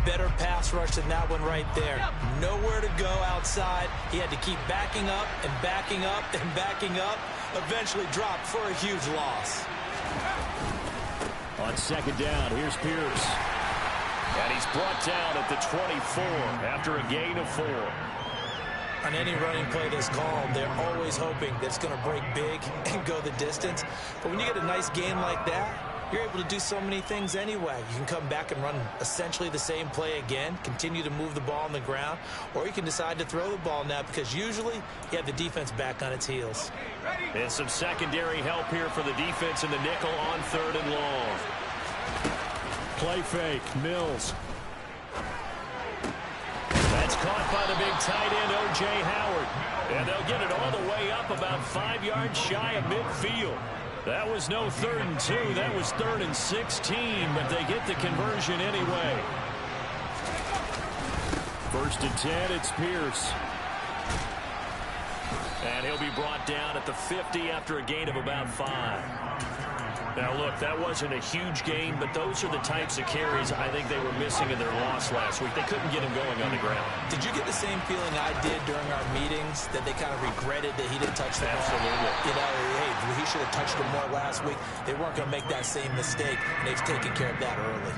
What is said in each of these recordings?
better pass rush than that one right there. Nowhere to go outside. He had to keep backing up and backing up and backing up. Eventually dropped for a huge loss. On second down, here's Pierce. And he's brought down at the 24 after a gain of 4. On any running play that's called, they're always hoping that it's going to break big and go the distance. But when you get a nice gain like that, you're able to do so many things anyway. You can come back and run essentially the same play again, continue to move the ball on the ground, or you can decide to throw the ball now because usually you have the defense back on its heels. And some secondary help here for the defense in the nickel on 3rd and long. Play fake, Mills. That's caught by the big tight end, O.J. Howard. And they'll get it all the way up about 5 yards shy of midfield. That was no 3rd and 2. That was 3rd and 16, but they get the conversion anyway. 1st and 10, it's Pierce. And he'll be brought down at the 50 after a gain of about 5. Now, look, that wasn't a huge gain, but those are the types of carries I think they were missing in their loss last week. They couldn't get him going on the ground. Did you get the same feeling I did during our meetings, that they kind of regretted that he didn't touch the ball? Absolutely. You know, hey, he should have touched it more last week. They weren't going to make that same mistake, and they've taken care of that early.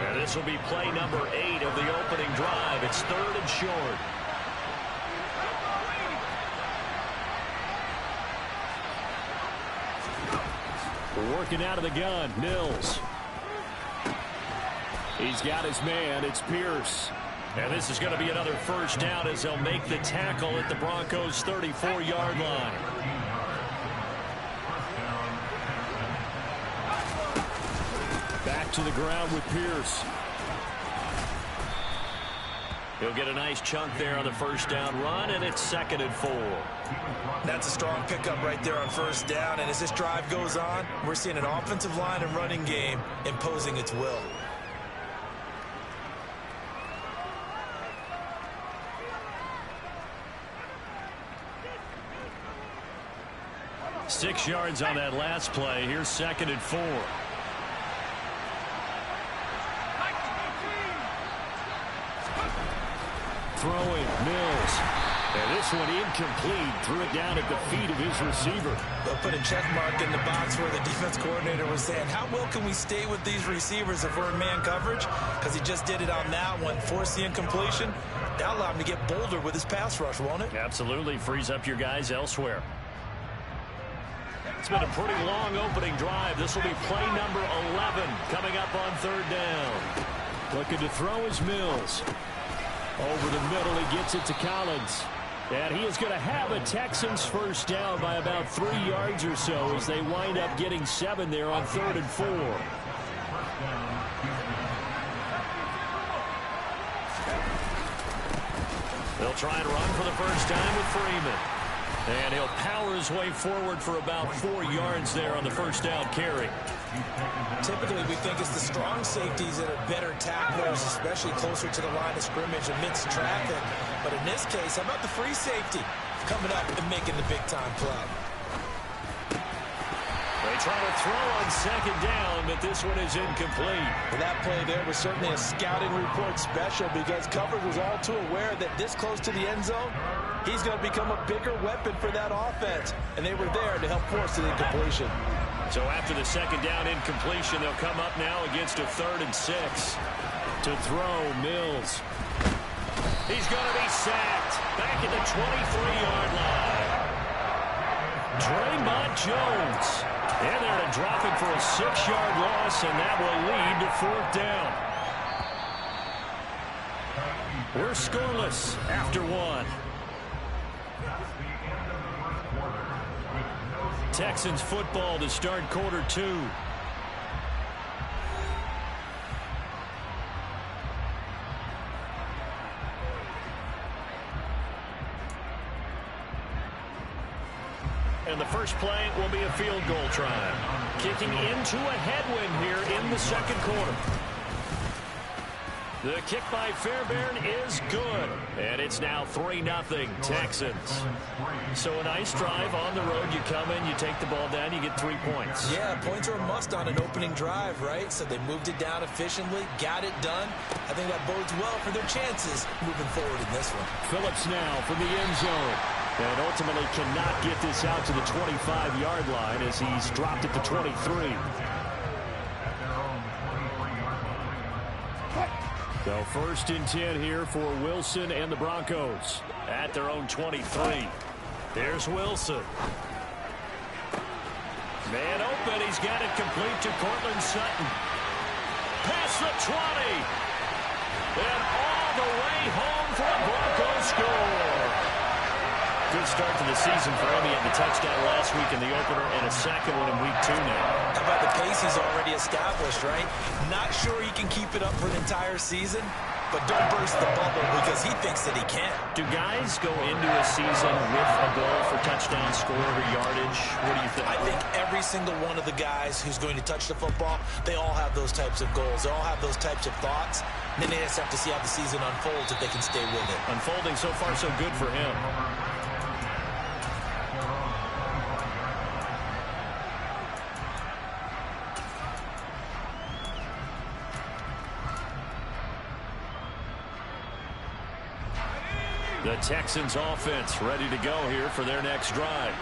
And this will be play number 8 of the opening drive. It's 3rd and short. Working out of the gun, Mills. He's got his man, it's Pierce. And this is going to be another 1st down as they'll make the tackle at the Broncos' 34-yard line. Back to the ground with Pierce. He'll get a nice chunk there on the 1st down run, and it's 2nd and 4. That's a strong pickup right there on 1st down, and as this drive goes on, we're seeing an offensive line and running game imposing its will. Six yards on that last play. Here's 2nd and 4. Throwing, Mills. And this one incomplete. Threw it down at the feet of his receiver. They'll put a check mark in the box where the defense coordinator was saying, how well can we stay with these receivers if we're in man coverage? Because he just did it on that one. Force the incompletion. That'll allow him to get bolder with his pass rush, won't it? Absolutely. Frees up your guys elsewhere. It's been a pretty long opening drive. This will be play number 11 coming up on 3rd down. Looking to throw is Mills. Over the middle, he gets it to Collins. And he is going to have a Texans 1st down by about 3 yards or so as they wind up getting 7 there on 3rd and 4. They'll try and run for the 1st time with Freeman. And he'll power his way forward for about 4 yards there on the 1st down carry. Typically, we think it's the strong safeties that are better tacklers, especially closer to the line of scrimmage amidst traffic. But in this case, how about the free safety coming up and making the big-time play? They try to throw on 2nd down, but this one is incomplete. Well, that play there was certainly a scouting report special because coverage was all too aware that this close to the end zone, he's going to become a bigger weapon for that offense. And they were there to help force the incompletion. So after the 2nd down incompletion, they'll come up now against a 3rd and 6. To throw, Mills. He's going to be sacked back at the 23-yard line. Draymond Jones in there to drop him for a 6-yard loss, and that will lead to 4th down. We're scoreless after 1. Texans football to start quarter 2. And the first play will be a field goal try. Kicking into a headwind here in the 2nd quarter. The kick by Fairbairn is good. And it's now 3-0 Texans. So a nice drive on the road. You come in, you take the ball down, you get 3 points. Yeah, points are a must on an opening drive, right? So they moved it down efficiently, got it done. I think that bodes well for their chances moving forward in this one. Phillips now from the end zone. And ultimately cannot get this out to the 25-yard line as he's dropped it to 23. So 1st and 10 here for Wilson and the Broncos at their own 23. There's Wilson. Man open. He's got it complete to Cortland Sutton. Past the 20. And all the way home for a Broncos score. Good start to the season for him. He had the touchdown last week in the opener and a second one in week 2 now. How about the pace he's already established, right? Not sure he can keep it up for an entire season, but don't burst the bubble because he thinks that he can. Do guys go into a season with a goal for touchdown score or yardage? What do you think? I think every single one of the guys who's going to touch the football, they all have those types of goals. They all have those types of thoughts. And then they just have to see how the season unfolds if they can stay with it. Unfolding so far so good for him. The Texans offense ready to go here for their next drive.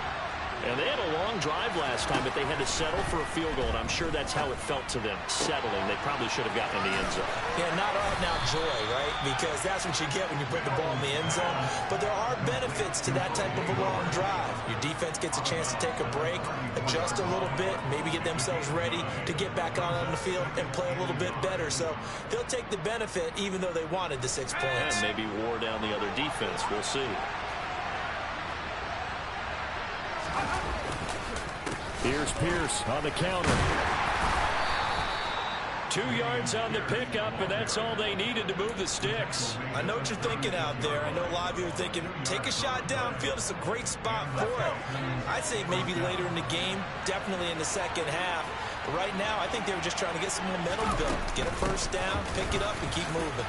And they had a long drive last time, but they had to settle for a field goal, and I'm sure that's how it felt to them, settling. They probably should have gotten in the end zone. Yeah, not out-and-out joy, right? Because that's what you get when you put the ball in the end zone. But there are benefits to that type of a long drive. Your defense gets a chance to take a break, adjust a little bit, maybe get themselves ready to get back on the field and play a little bit better. So they'll take the benefit even though they wanted the 6 points. And maybe wore down the other defense. We'll see. Here's Pierce on the counter. 2 yards on the pickup, and that's all they needed to move the sticks. I know what you're thinking out there. I know a lot of you are thinking, take a shot downfield. It's a great spot for it. I'd say maybe later in the game, definitely in the second half. But right now, I think they were just trying to get some momentum built. Get a first down, pick it up, and keep moving.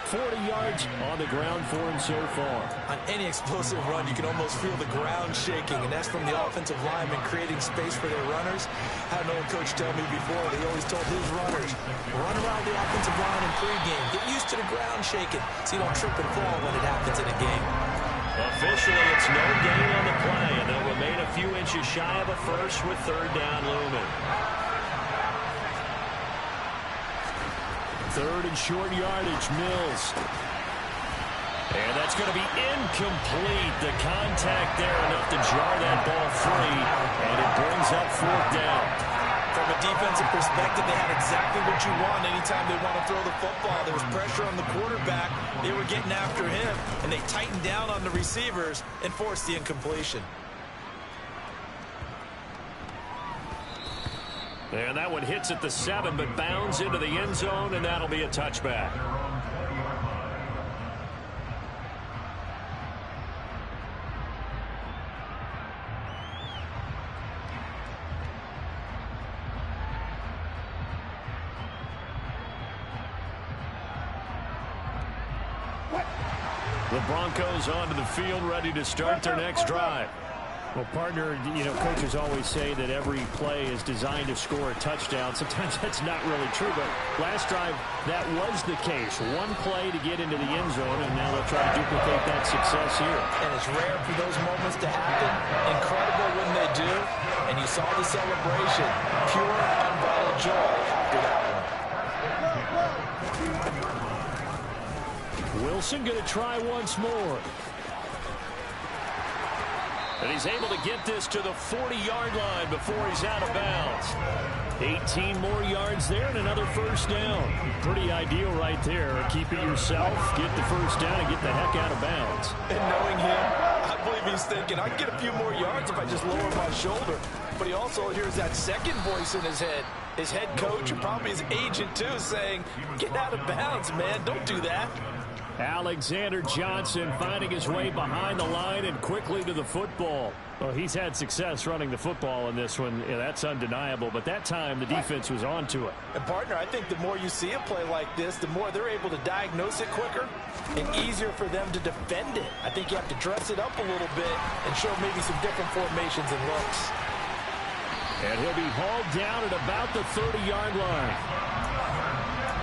40 yards on the ground for him so far. On any explosive run, you can almost feel the ground shaking, and that's from the offensive linemen creating space for their runners. I had an old coach tell me before, they always told his runners, run around the offensive line in pregame. Get used to the ground shaking so you don't trip and fall when it happens in a game. Officially, it's no gain on the play, and they'll remain a few inches shy of a first with 3rd down looming. 3rd and short yardage, Mills. And that's going to be incomplete. The contact there enough to jar that ball free, and it brings up 4th down. From a defensive perspective, they had exactly what you want anytime they want to throw the football. There was pressure on the quarterback. They were getting after him, and they tightened down on the receivers and forced the incompletion. And that one hits at the 7, but bounds into the end zone, and that'll be a touchback. The Broncos onto the field, ready to start their next drive. Well, partner, you know, coaches always say that every play is designed to score a touchdown. Sometimes that's not really true, but last drive, that was the case. One play to get into the end zone, and now they'll try to duplicate that success here. And it's rare for those moments to happen. Incredible when they do. And you saw the celebration. Pure, unbridled joy after that one. Wilson going to try once more. And he's able to get this to the 40-yard line before he's out of bounds. 18 more yards there and another first down. Pretty ideal right there. Keep it yourself, get the first down, and get the heck out of bounds. And knowing him, I believe he's thinking, I can get a few more yards if I just lower my shoulder. But he also hears that second voice in his head. His head coach and probably his agent, too, saying, get out of bounds, man. Don't do that. Alexander Johnson finding his way behind the line and quickly to the football. Well, he's had success running the football in this one. Yeah, that's undeniable. But that time, the defense was on to it. And, partner, I think the more you see a play like this, the more they're able to diagnose it quicker and easier for them to defend it. I think you have to dress it up a little bit and show maybe some different formations and looks. And he'll be hauled down at about the 30-yard line.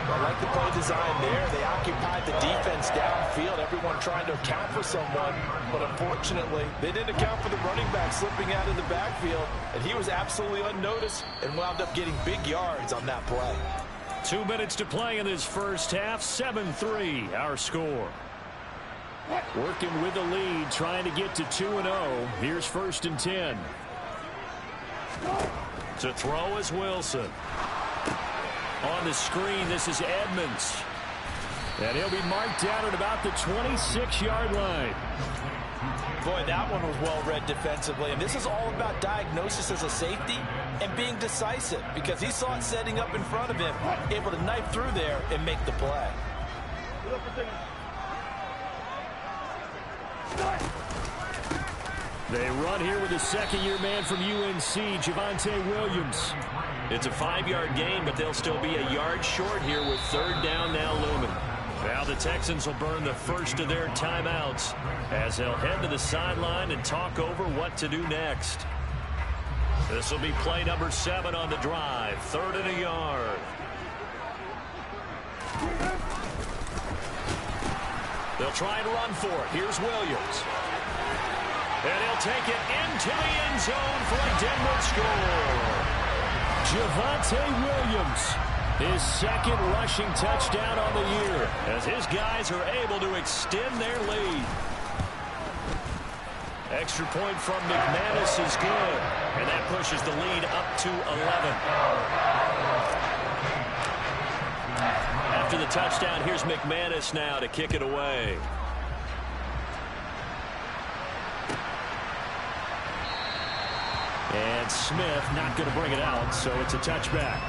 I like the play design there. They occupied the defense downfield, everyone trying to account for someone. But unfortunately, they didn't account for the running back slipping out of the backfield. And he was absolutely unnoticed and wound up getting big yards on that play. 2 minutes to play in this first half. 7-3, our score. Working with the lead, trying to get to 2-0. Here's 1st and 10. To throw is Wilson. On the screen, this is Edmonds. And he'll be marked down at about the 26-yard line. Boy, that one was well read defensively. And this is all about diagnosis as a safety and being decisive, because he saw it setting up in front of him, able to knife through there and make the play. They run here with a second-year man from UNC, Javonte Williams. It's a 5-yard gain, but they'll still be a yard short here with 3rd down now looming. Now the Texans will burn the first of their timeouts as they'll head to the sideline and talk over what to do next. This will be play number 7 on the drive. 3rd and a yard. They'll try and run for it. Here's Williams. And he'll take it into the end zone for a Denver score. Javonte Williams, his 2nd rushing touchdown on the year, as his guys are able to extend their lead. Extra point from McManus is good, and that pushes the lead up to 11. After the touchdown, here's McManus now to kick it away. And Smith not going to bring it out, so it's a touchback.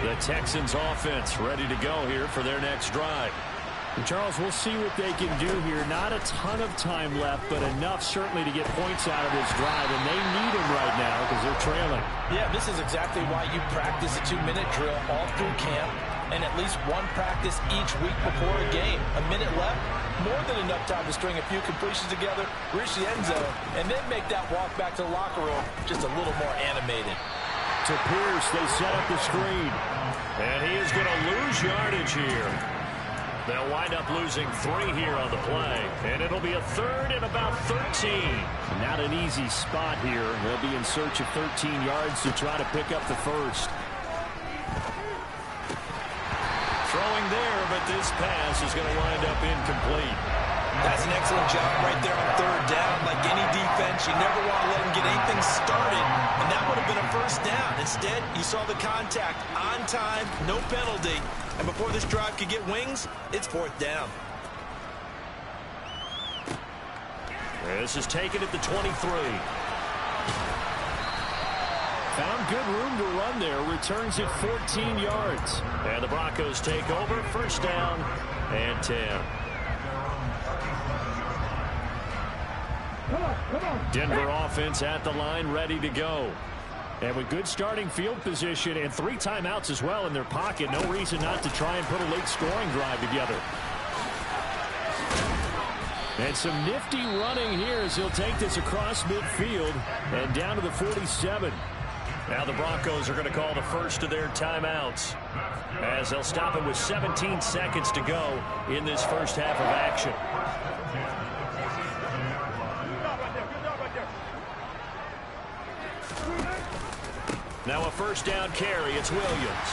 The Texans offense ready to go here for their next drive. And Charles, we'll see what they can do here. Not a ton of time left, but enough certainly to get points out of this drive, and they need them right now because they're trailing. Yeah, this is exactly why you practice a 2-minute drill all through camp and at least one practice each week before a game. A minute left, more than enough time to string a few completions together, reach the end zone, and then make that walk back to the locker room just a little more animated. To Pierce, they set up the screen. And he is going to lose yardage here. They'll wind up losing 3 here on the play. And it'll be a 3rd and about 13. Not an easy spot here. They'll be in search of 13 yards to try to pick up the first. Throwing there, but this pass is going to wind up incomplete. That's an excellent job right there on 3rd down. Like any defense, you never want to let them get anything started, and that would have been a 1st down. Instead, you saw the contact on time, no penalty, and before this drive could get wings, it's 4th down. This is taken at the 23. Found good room to run there. Returns it 14 yards. And the Broncos take over. 1st down and 10. Denver offense at the line, ready to go. And with good starting field position and 3 timeouts as well in their pocket, no reason not to try and put a late scoring drive together. And some nifty running here as he'll take this across midfield and down to the 47. Now the Broncos are going to call the first of their timeouts as they'll stop it with 17 seconds to go in this first half of action. Now a 1st down carry. It's Williams.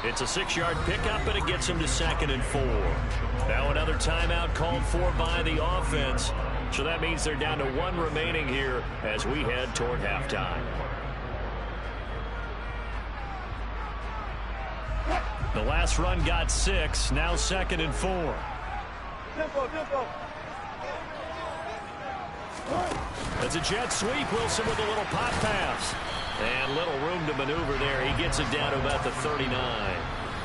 It's a 6-yard pickup, and it gets him to 2nd and 4. Now another timeout called for by the offense. So that means they're down to 1 remaining here as we head toward halftime. The last run got 6. Now 2nd and 4. It's a jet sweep. Wilson with a little pop pass. And little room to maneuver there. He gets it down to about the 39.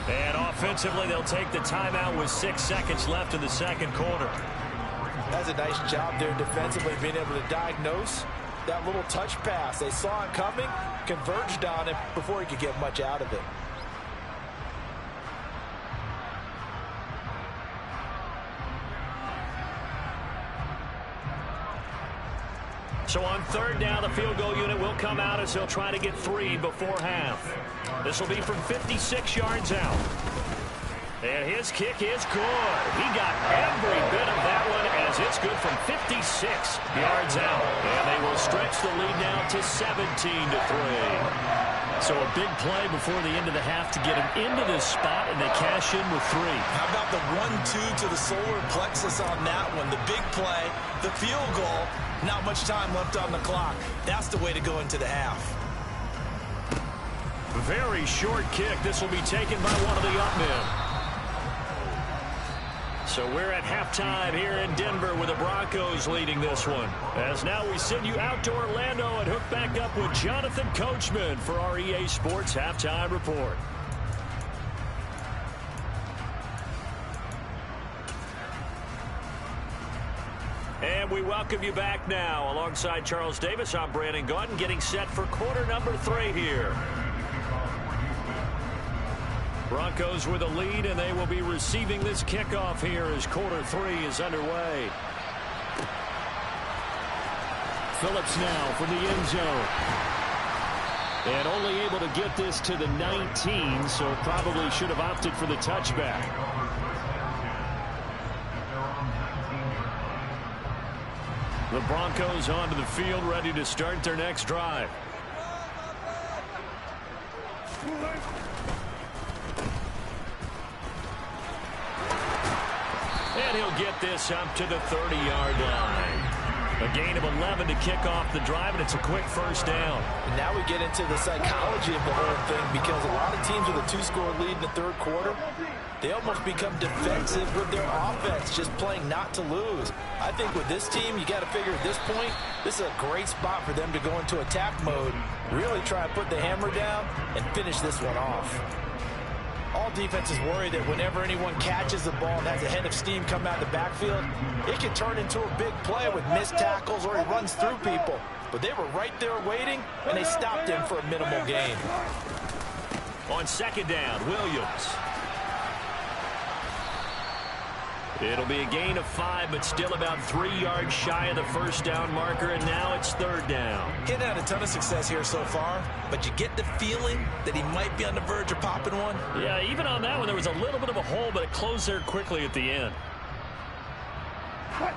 And offensively, they'll take the timeout with 6 seconds left in the second quarter. That's a nice job there defensively, being able to diagnose that little touch pass. They saw it coming, converged on it before he could get much out of it. So on third down, the field goal unit will come out as they'll try to get 3 before half. This will be from 56 yards out. And his kick is good. He got every bit of that one as it's good from 56 yards out. And they will stretch the lead now to 17-3. So a big play before the end of the half to get him into this spot, and they cash in with 3. How about the 1-2 to the solar plexus on that one? The big play, the field goal, not much time left on the clock. That's the way to go into the half. Very short kick. This will be taken by one of the up men. So we're at halftime here in Denver with the Broncos leading this one. As now we send you out to Orlando and hook back up with Jonathan Coachman for our EA Sports Halftime Report. And we welcome you back now. Alongside Charles Davis, I'm Brandon Gaudin, getting set for quarter number 3 here. Broncos with a lead, and they will be receiving this kickoff here as quarter 3 is underway. Phillips now from the end zone. And only able to get this to the 19, so probably should have opted for the touchback. The Broncos onto the field, ready to start their next drive. And he'll get this up to the 30-yard line. A gain of 11 to kick off the drive, and it's a quick first down. And now we get into the psychology of the whole thing, because a lot of teams with a 2-score lead in the third quarter, they almost become defensive with their offense, just playing not to lose. I think with this team, you got to figure at this point, this is a great spot for them to go into attack mode, really try and put the hammer down and finish this one off. All defenses worry that whenever anyone catches the ball and has a head of steam come out of the backfield, it can turn into a big play with missed tackles or he runs through people. But they were right there waiting, and they stopped him for a minimal gain. On second down, Williams. It'll be a gain of 5, but still about 3 yards shy of the first down marker, and now it's third down. He hasn't had a ton of success here so far, but you get the feeling that he might be on the verge of popping one. Yeah, even on that one, there was a little bit of a hole, but it closed there quickly at the end.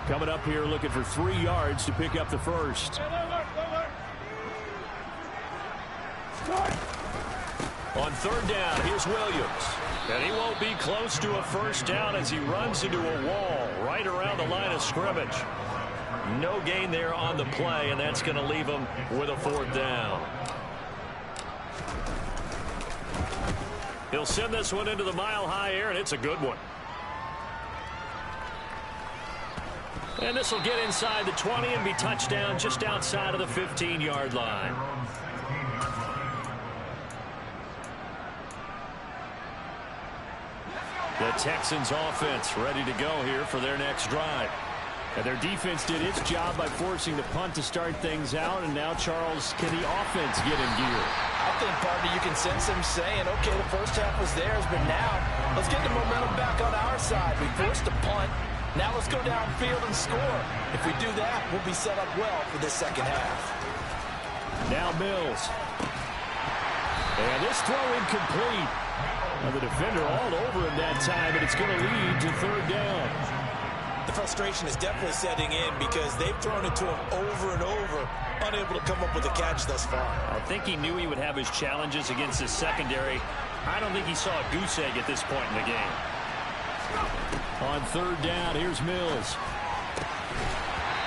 Coming up here looking for 3 yards to pick up the first. On third down, here's Williams. And he won't be close to a first down as he runs into a wall right around the line of scrimmage. No gain there on the play, and that's going to leave him with a fourth down. He'll send this one into the mile-high air, and it's a good one. And this will get inside the 20 and be touchdown just outside of the 15-yard line. The Texans offense ready to go here for their next drive. And their defense did its job by forcing the punt to start things out. And now, Charles, can the offense get in gear? I think, partner, you can sense them saying, okay, the first half was theirs, but now let's get the momentum back on our side. We forced a punt. Now let's go downfield and score. If we do that, we'll be set up well for this second half. Now Mills. And this throw incomplete. Now the defender all over him that time, and it's going to lead to third down. The frustration is definitely setting in because they've thrown it to him over and over, unable to come up with a catch thus far. I think he knew he would have his challenges against his secondary. I don't think he saw a goose egg at this point in the game. On third down, here's Mills.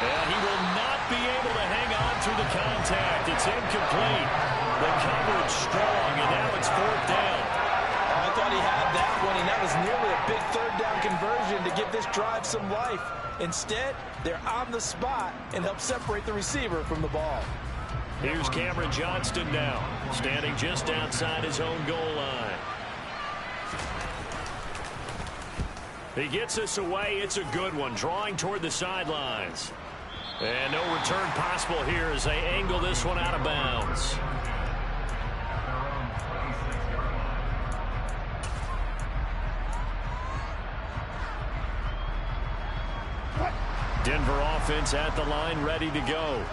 And he will not be able to hang on through the contact. It's incomplete. The coverage strong, and now it's fourth down. I thought he had that one, and that was nearly a big third down conversion to give this drive some life. Instead, they're on the spot and help separate the receiver from the ball. Here's Cameron Johnston now, standing just outside his own goal line. He gets us away. It's a good one, drawing toward the sidelines. And no return possible here as they angle this one out of bounds. Denver offense at the line, ready to go.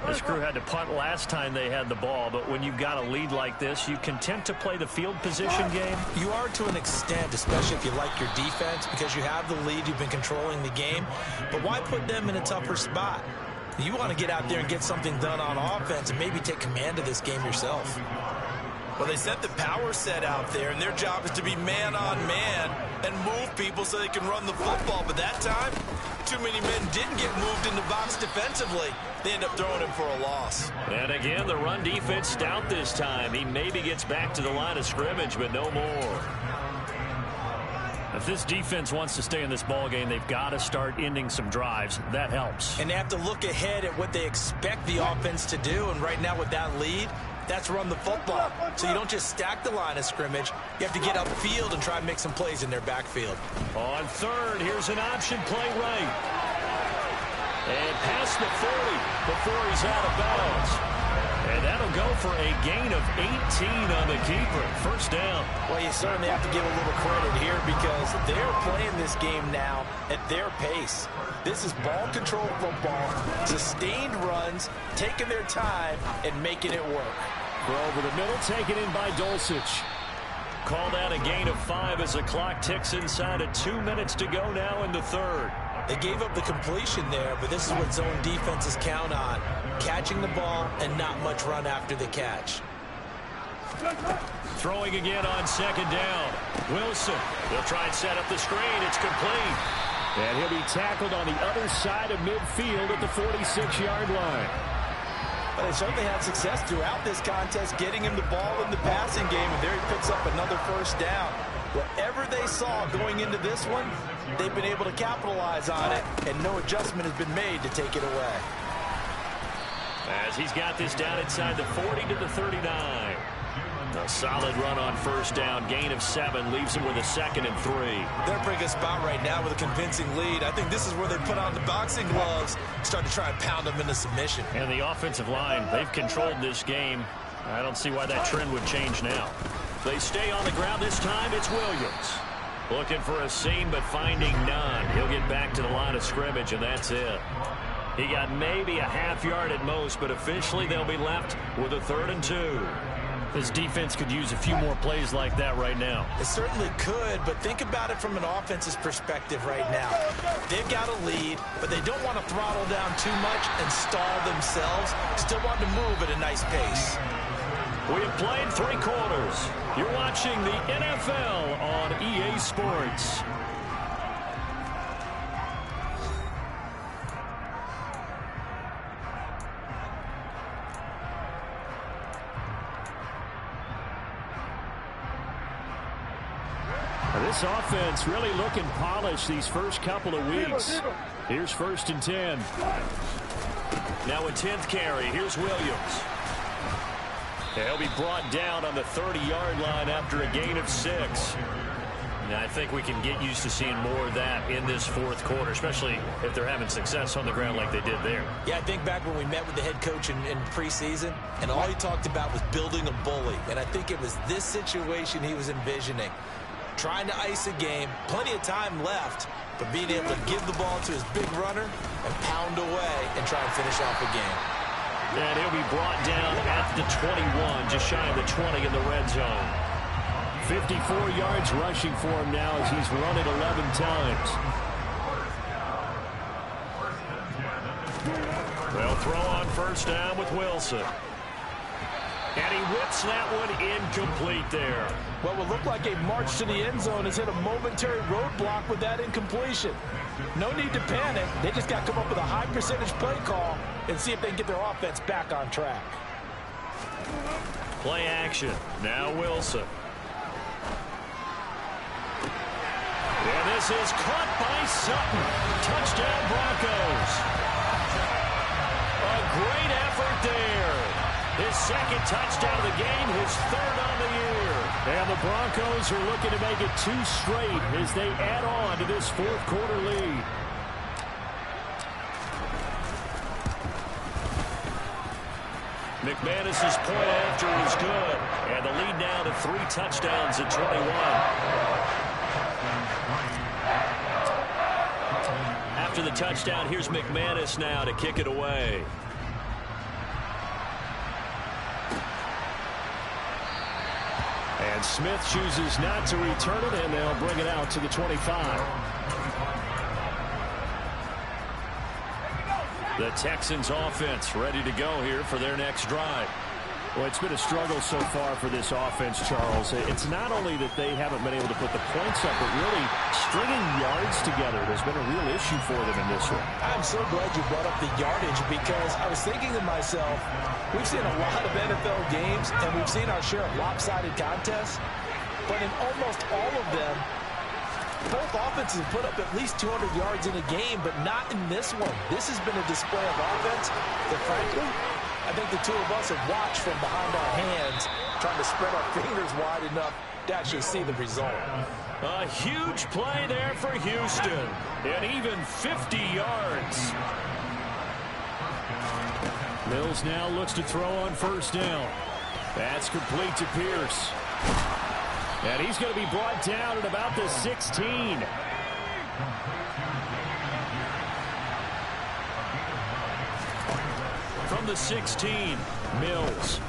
This crew had to punt last time they had the ball, but when you've got a lead like this, you content to play the field position game? You are to an extent, especially if you like your defense, because you have the lead, you've been controlling the game. But why put them in a tougher spot? You want to get out there and get something done on offense and maybe take command of this game yourself. Well, they sent the power set out there, and their job is to be man-on-man and move people so they can run the football. But that time, too many men didn't get moved in the box defensively. They end up throwing him for a loss. And again, the run defense stout this time. He maybe gets back to the line of scrimmage, but no more. If this defense wants to stay in this ball game, they've got to start ending some drives. That helps. And they have to look ahead at what they expect the offense to do. And right now with that lead, that's run the football. So you don't just stack the line of scrimmage. You have to get upfield and try and make some plays in their backfield. On third, here's an option play right. And past the 40 before he's out of bounds. And that'll go for a gain of 18 on the keeper. First down. Well, you certainly have to give a little credit here because they're playing this game now at their pace. This is ball control football, sustained runs, taking their time, and making it work. Throw over the middle, taken in by Dulcich. Called out a gain of 5 as the clock ticks inside of 2 minutes to go now in the third. They gave up the completion there, but this is what zone defenses count on. Catching the ball and not much run after the catch. Throwing again on second down. Wilson. They'll try and set up the screen. It's complete. And he'll be tackled on the other side of midfield at the 46-yard line. But they certainly had success throughout this contest, getting him the ball in the passing game, and there he picks up another first down. Whatever they saw going into this one, they've been able to capitalize on it, and no adjustment has been made to take it away. As he's got this down inside the 40 to the 39. A solid run on first down. Gain of 7 leaves him with a 2nd and 3. They're in a pretty good spot right now with a convincing lead. I think this is where they put on the boxing gloves, start to try and pound them into submission. And the offensive line, they've controlled this game. I don't see why that trend would change now. They stay on the ground this time. It's Williams. Looking for a seam, but finding none. He'll get back to the line of scrimmage, and that's it. He got maybe a half yard at most, but officially they'll be left with a 3rd and 2. This defense could use a few more plays like that right now. It certainly could, but think about it from an offense's perspective right now. They've got a lead, but they don't want to throttle down too much and stall themselves. Still want to move at a nice pace. We have played 3 quarters. You're watching the NFL on EA Sports. This offense really looking polished these first couple of weeks. Here's 1st and 10. Now a 10th carry. Here's Williams. He'll be brought down on the 30-yard line after a gain of 6. Now, I think we can get used to seeing more of that in this 4th quarter, especially if they're having success on the ground like they did there. Yeah, I think back when we met with the head coach in preseason, and all he talked about was building a bully. And I think it was this situation he was envisioning. Trying to ice a game, plenty of time left, but being able to give the ball to his big runner and pound away and try and finish off the game. And he'll be brought down at the 21, just shy of the 20 in the red zone. 54 yards rushing for him now as he's run it 11 times. They'll throw on first down with Wilson. And he whips that one incomplete there. Well, what looked like a march to the end zone has hit a momentary roadblock with that incompletion. No need to panic. They just got to come up with a high percentage play call and see if they can get their offense back on track. Play action. Now Wilson. And this is caught by Sutton. Touchdown Broncos. A great effort there. His second touchdown of the game, his third on the year. And the Broncos are looking to make it 2 straight as they add on to this fourth quarter lead. McManus's point after is good. And the lead now to 3 touchdowns at 21. After the touchdown, here's McManus now to kick it away. And Smith chooses not to return it, and they'll bring it out to the 25. The Texans offense ready to go here for their next drive. Well, it's been a struggle so far for this offense, Charles. It's not only that they haven't been able to put the points up, but really stringing yards together has been a real issue for them in this one. I'm so glad you brought up the yardage because I was thinking to myself, we've seen a lot of NFL games and we've seen our share of lopsided contests, but in almost all of them, both offenses have put up at least 200 yards in a game, but not in this one. This has been a display of offense that, frankly, I think the two of us have watched from behind our hands, trying to spread our fingers wide enough to actually see the result. A huge play there for Houston, and even 50 yards. Mills now looks to throw on first down. That's complete to Pierce. And he's going to be brought down at about the 16. From the 16, Mills.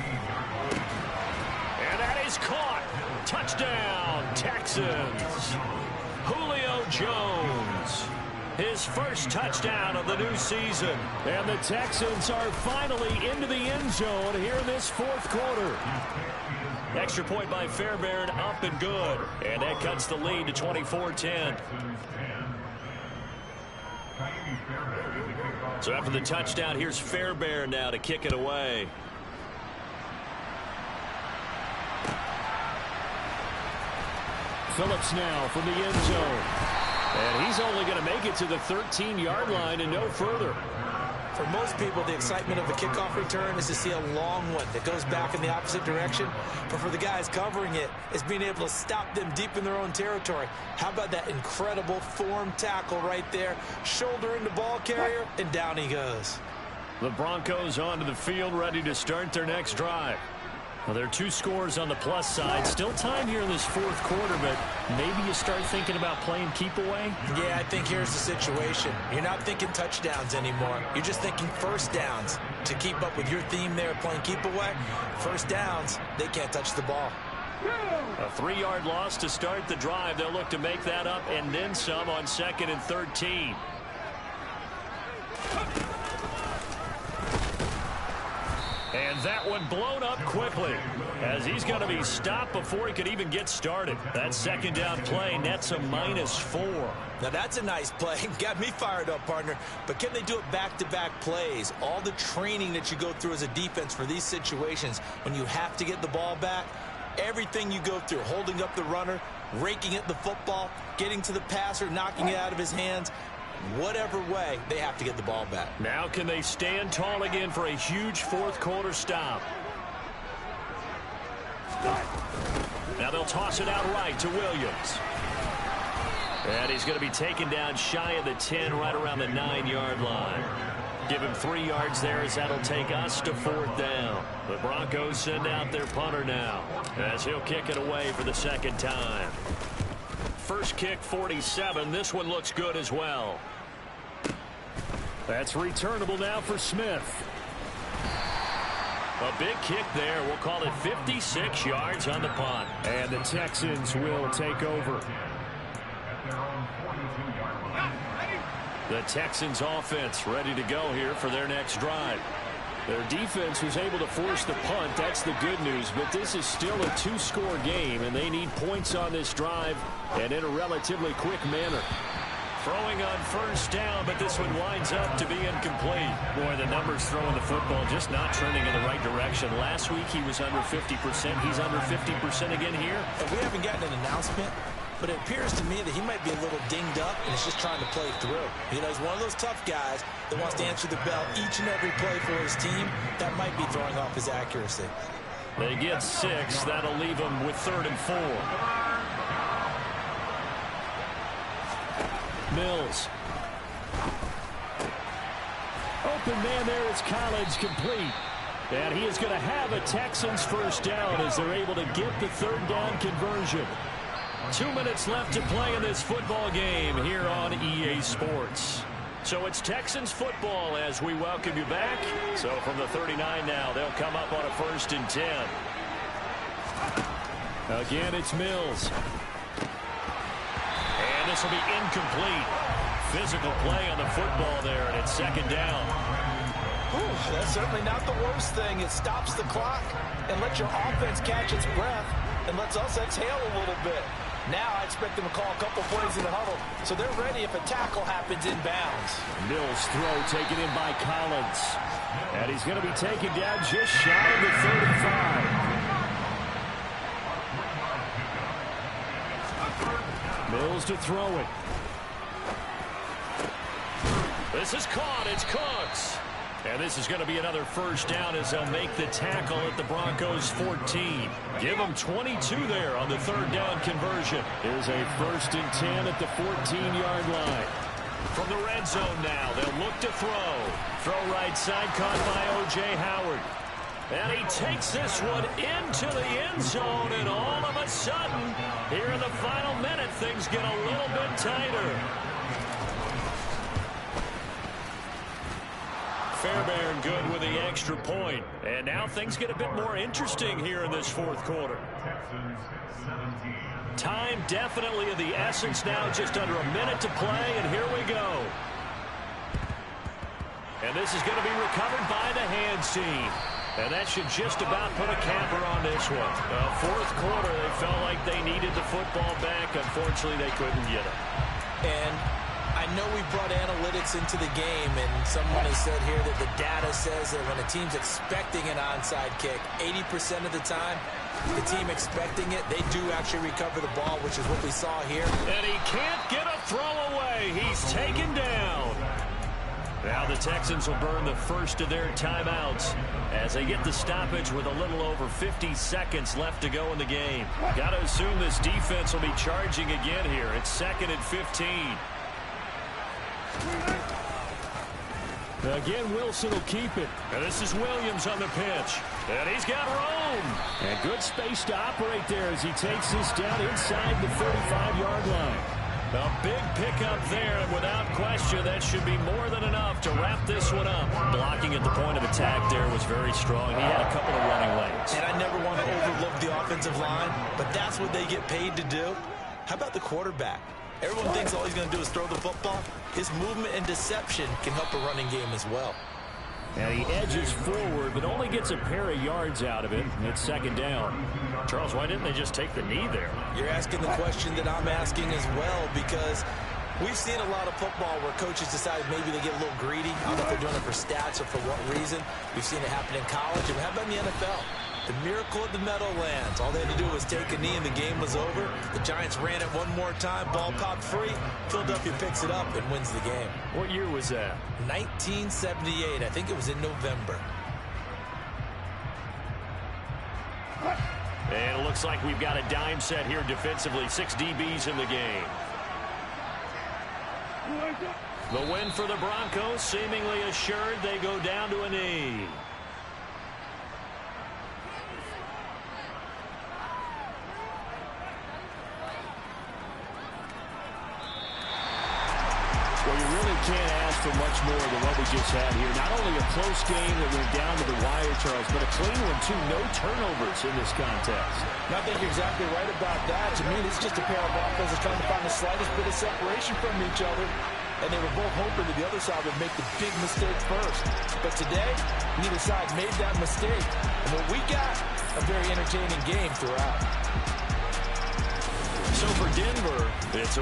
And that is caught. Touchdown, Texans. Julio Jones. His first touchdown of the new season. And the Texans are finally into the end zone here in this fourth quarter. Extra point by Fairbairn, up and good. And that cuts the lead to 24-10. So after the touchdown, here's Fairbairn now to kick it away. Phillips now from the end zone. And he's only going to make it to the 13-yard line and no further. For most people, the excitement of a kickoff return is to see a long one that goes back in the opposite direction. But for the guys covering it, it's being able to stop them deep in their own territory. How about that incredible form tackle right there? Shoulder into ball carrier, and down he goes. The Broncos onto the field, ready to start their next drive. Well, there are 2 scores on the plus side. Still time here in this fourth quarter, but maybe you start thinking about playing keep away? Yeah, I think here's the situation. You're not thinking touchdowns anymore. You're just thinking first downs. To keep up with your theme there, playing keep away, first downs, they can't touch the ball. A 3-yard loss to start the drive. They'll look to make that up and then some on 2nd and 13. And that one blown up quickly as he's going to be stopped before he could even get started. That second down play nets a -4. Now that's a nice play. Got me fired up, partner. But can they do it back-to-back plays? All the training that you go through as a defense for these situations, when you have to get the ball back, everything you go through, holding up the runner, raking at the football, getting to the passer, knocking it out of his hands, whatever way, they have to get the ball back. Now can they stand tall again for a huge fourth quarter stop? Now they'll toss it out right to Williams. And he's going to be taken down shy of the 10, right around the 9-yard line. Give him 3 yards there as that'll take us to 4th down. The Broncos send out their punter now as he'll kick it away for the second time. First kick, 47. This one looks good as well. That's returnable now for Smith. A big kick there. We'll call it 56 yards on the punt. And the Texans will take over. The Texans offense ready to go here for their next drive. Their defense was able to force the punt. That's the good news. But this is still a 2-score game, and they need points on this drive and in a relatively quick manner. Throwing on first down, but this one winds up to be incomplete. Boy, the numbers throwing the football just not trending in the right direction. Last week he was under 50%. He's under 50% again here. If we haven't gotten an announcement but it appears to me that he might be a little dinged up and is just trying to play through. You know, he's one of those tough guys that wants to answer the bell each and every play for his team. That might be throwing off his accuracy. They get 6. That'll leave them with 3rd and 4. Mills. Open man there is Collins, complete. And he is going to have a Texans first down as they're able to get the 3rd down conversion. 2 minutes left to play in this football game here on EA Sports. So it's Texans football as we welcome you back. So from the 39 now, they'll come up on a 1st and 10. Again, it's Mills. And this will be incomplete. Physical play on the football there, and it's 2nd down. Ooh, that's certainly not the worst thing. It stops the clock and lets your offense catch its breath and lets us exhale a little bit. Now I expect them to call a couple plays in the huddle, so they're ready if a tackle happens inbounds. Mills' throw taken in by Collins. And he's going to be taken down just shy of the 35. Mills to throw it. This is caught. It's Cooks. And this is going to be another first down as they'll make the tackle at the Broncos 14. Give them 22 there on the 3rd down conversion. Here's a 1st and 10 at the 14-yard line. From the red zone now, they'll look to throw. Throw right side, caught by O.J. Howard. And he takes this one into the end zone, and all of a sudden, here in the final minute, things get a little bit tighter. Fairbairn good with the extra point. And now things get a bit more interesting here in this 4th quarter. Time definitely of the essence now, just under a minute to play, and here we go. And this is going to be recovered by the hands team. And that should just about put a capper on this one. 4th quarter, they felt like they needed the football back. Unfortunately, they couldn't get it. And I know we brought analytics into the game, and someone has said here that the data says that when a team's expecting an onside kick, 80% of the time, the team expecting it, they do actually recover the ball, which is what we saw here. And he can't get a throw away. He's taken down. Now the Texans will burn the first of their timeouts as they get the stoppage with a little over 50 seconds left to go in the game. Got to assume this defense will be charging again here. It's 2nd and 15. Again, Wilson will keep it. And this is Williams on the pitch. And he's got room. And good space to operate there as he takes this down inside the 35-yard line. A big pickup there, and without question, that should be more than enough to wrap this one up. Blocking at the point of attack there was very strong. He had a couple of running lanes. And I never want to overlook the offensive line, but that's what they get paid to do. How about the quarterback? Everyone thinks all he's going to do is throw the football. His movement and deception can help a running game as well. And he edges forward, but only gets a pair of yards out of it. It's 2nd down. Charles, why didn't they just take the knee there? You're asking the question that I'm asking as well, because we've seen a lot of football where coaches decide maybe they get a little greedy. I don't know if they're doing it for stats or for what reason. We've seen it happen in college. And how about in the NFL? The miracle of the Meadowlands. All they had to do was take a knee and the game was over. The Giants ran it one more time. Ball popped free. Philadelphia picks it up and wins the game. What year was that? 1978. I think it was in November. And it looks like we've got a dime set here defensively. 6 DBs in the game. The win for the Broncos seemingly assured. They go down to a knee. Well, you really can't ask for much more than what we just had here. Not only a close game that went down to the wire, Charles, but a clean one, too. No turnovers in this contest. I think you're exactly right about that. To me, this is just a pair of offenses trying to find the slightest bit of separation from each other. And they were both hoping that the other side would make the big mistake first. But today, neither side made that mistake. And what we got, a very entertaining game throughout. So for Denver, it's a